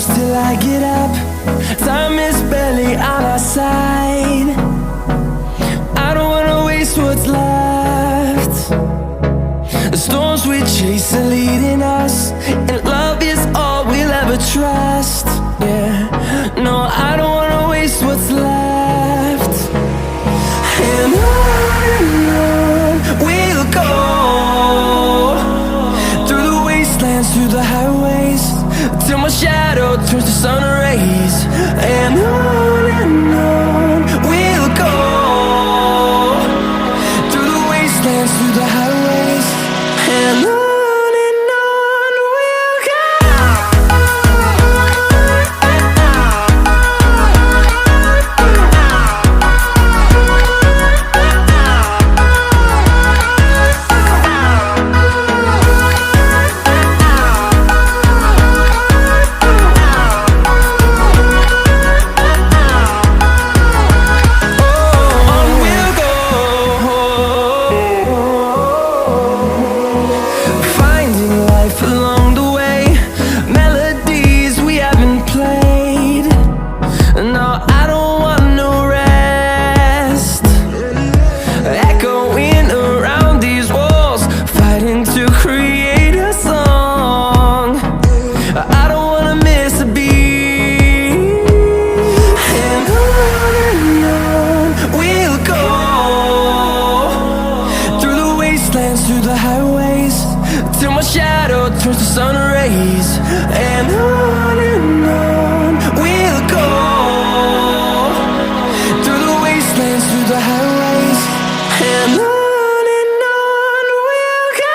close till I get up. Time is barely on our side. I don't wanna waste what's left. The storms we chase are leading us, and love is all we'll ever trust. Yeah, no, I don't wanna waste what's left. And on we'll go, through the wastelands, through the highways, till my shadow turns to sun rays. And on we'll go, through the wastelands, through the highways, and on we'll go. Through the highways, till my shadow turns to sun rays. And on we'll go, through the wastelands, through the highways, and on we'll go.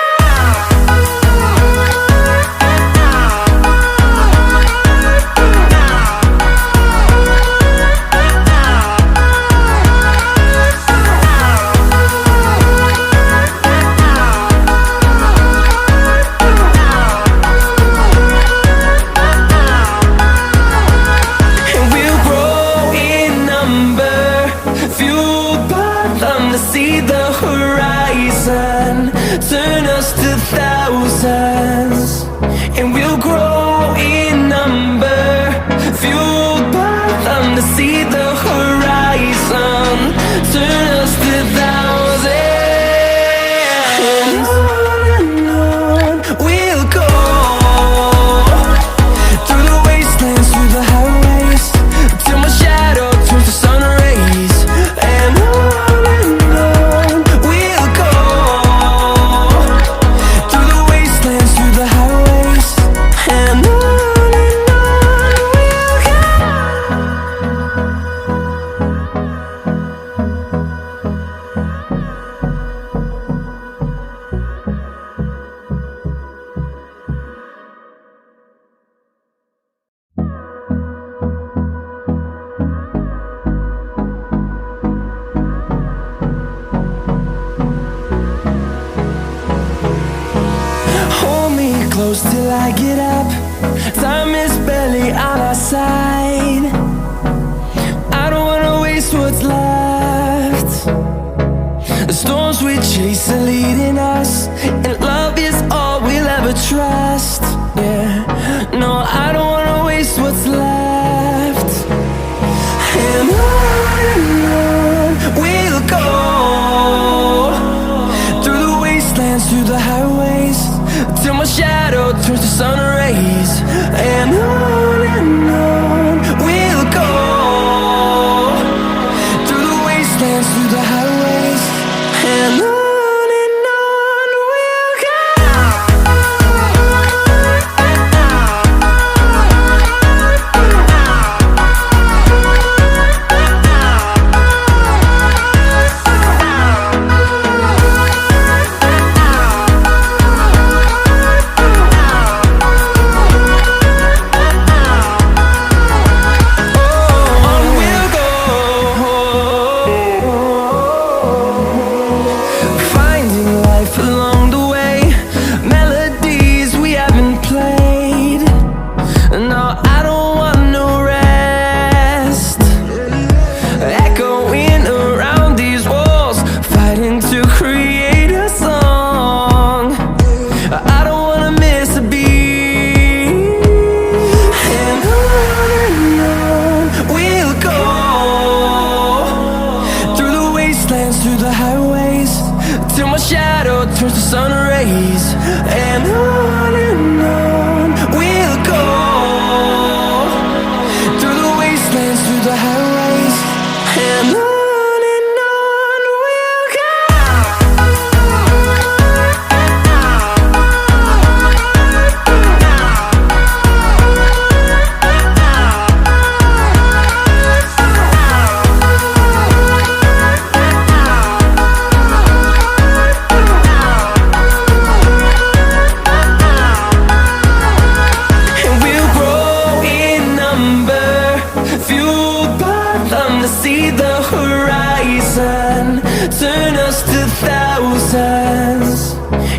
See the horizon, turn us to thousands, and we'll grow in number, fueled by them to see the horizon, turn us to thousands. And on we'll go, through the wastelands, through the highways, till my shadow turns to sun rays. And close till I get up. Time is barely on our side. I don't wanna waste what's left. The storms we chase are leading us, and love is all we'll ever trust. Yeah, no, I don't wanna waste what's left. And on we'll go, through the wastelands, through the highways, till my shadow turns to sun rays. And on we'll go, through the wastelands, through the highways, and on we'll go. till my shadow turns to sun rays. And on we'll go, through the wastelands, through the highways. And on we'll go. See the horizon, turn us to thousands,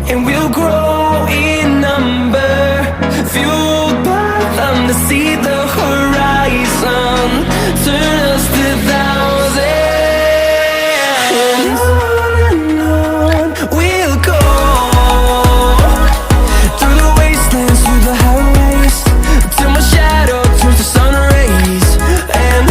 and we'll grow in number, fueled by them to see the horizon, turn us to thousands. And on we'll go, through the wastelands, through the highways, till my shadow turns to sun rays. And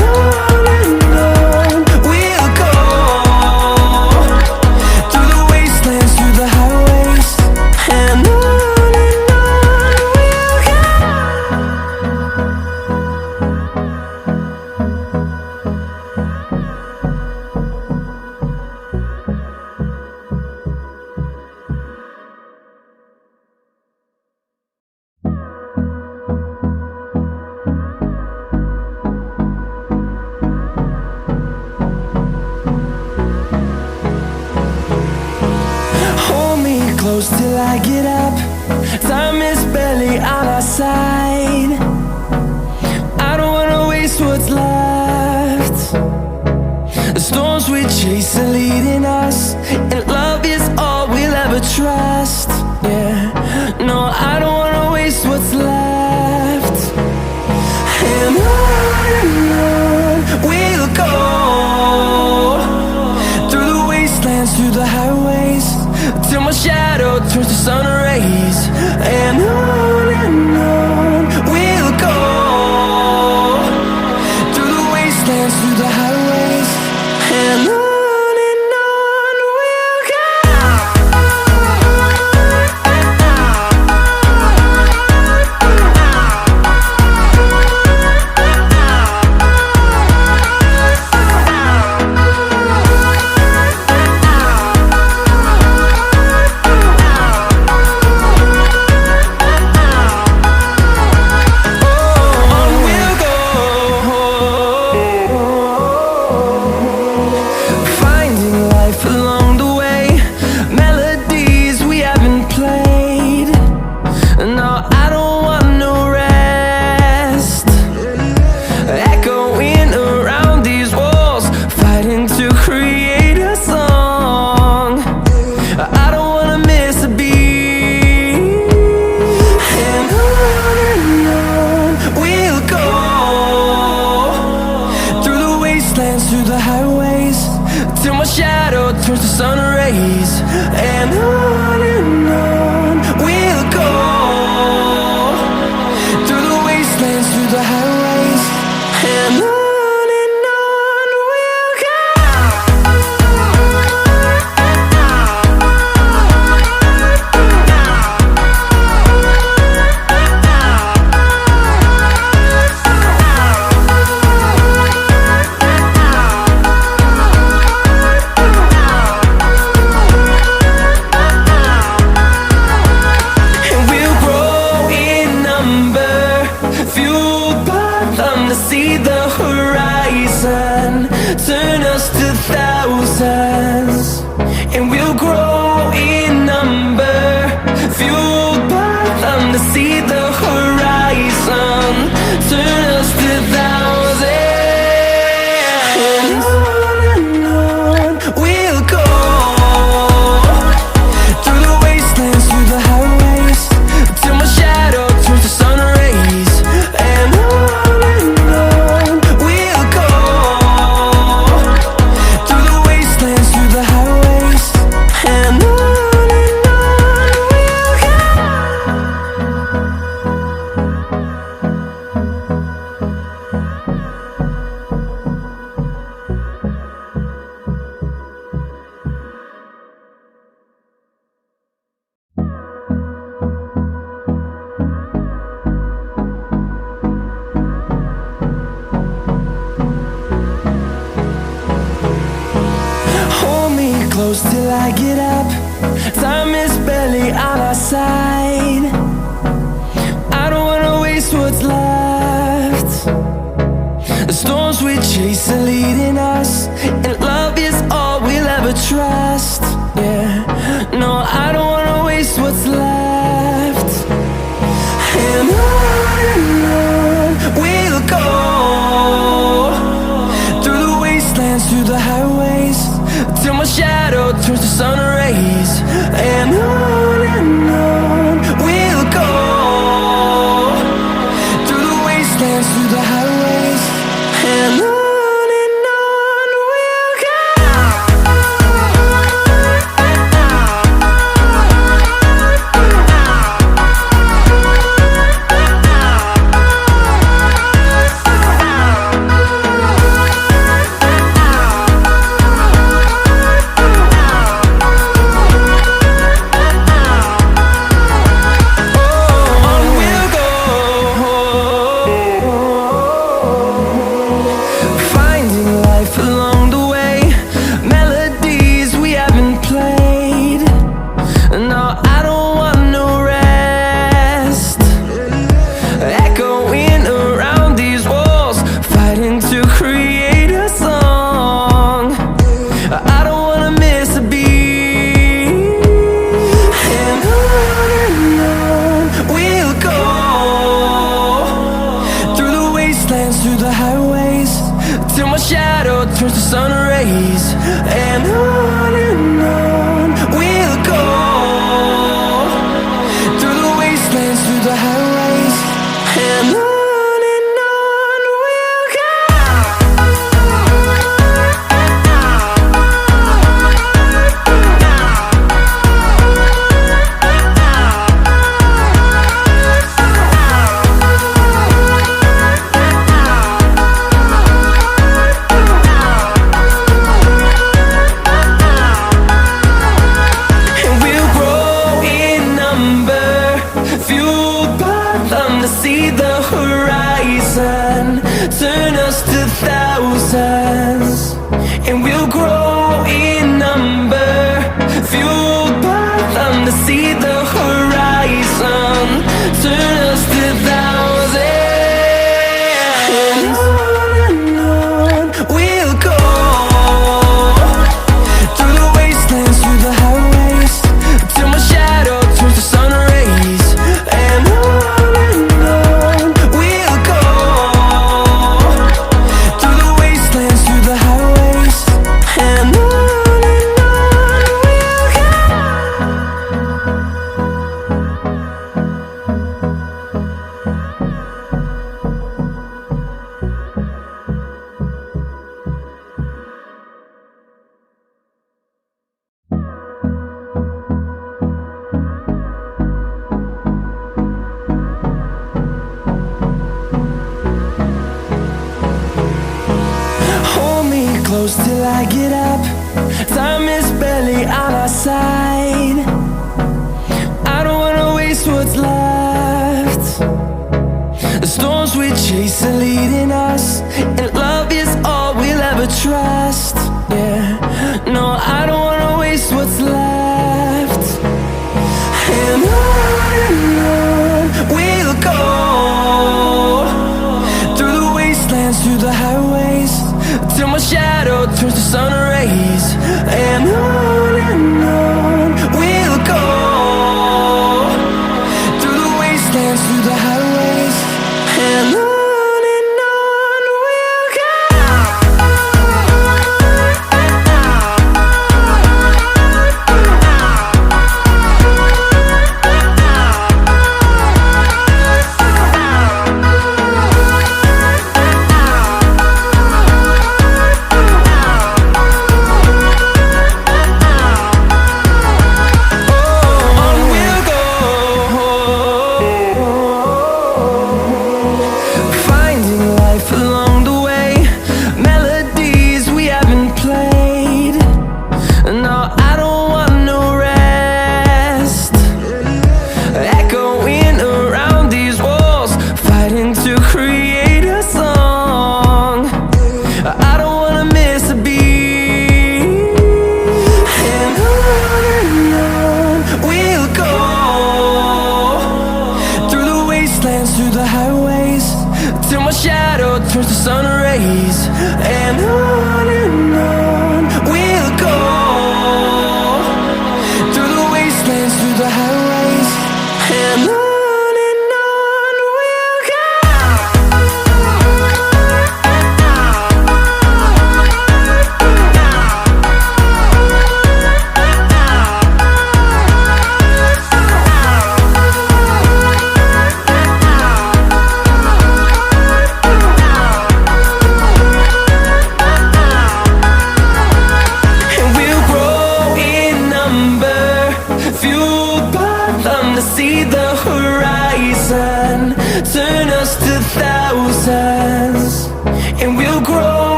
close till I get up. Time is barely on our side. I don't wanna waste what's left. The storms we chase are leading us, and love is all we'll ever trust. Yeah, no, I don't wanna waste what's left. And on we'll go, through the wastelands, through the highways, till my shadow turns to sun rays. And on we'll go, through the wastelands, through the highways. And on we'll go. Through the highways, till my shadow turns to sun rays. And on we'll go, through the wastelands, through the highways. And on we'll go. And we'll close till I get up. Time is barely on our side. I don't wanna waste what's left. The storms we chase are leading us, and love is all we'll ever trust. Yeah, no, I don't wanna waste what's left. And on we'll go, through the wastelands, through the highways, till my shadow turns to sun rays. And on we'll go, through the wastelands, through the highways, and on we'll go. Through the highways, till my shadow turns to sun rays. And on we'll go, through the wastelands, through the highways, and on we'll go. See the horizon turn us to thousands, and we'll grow in number, fueled by them to see the horizon turn us to thousands. And on we'll go, through the wastelands, through the highways, till my shadow turns to sun rays. And close till I get up. Time is barely on our side. I don't wanna waste what's left. The storms we chase are leading us, and love is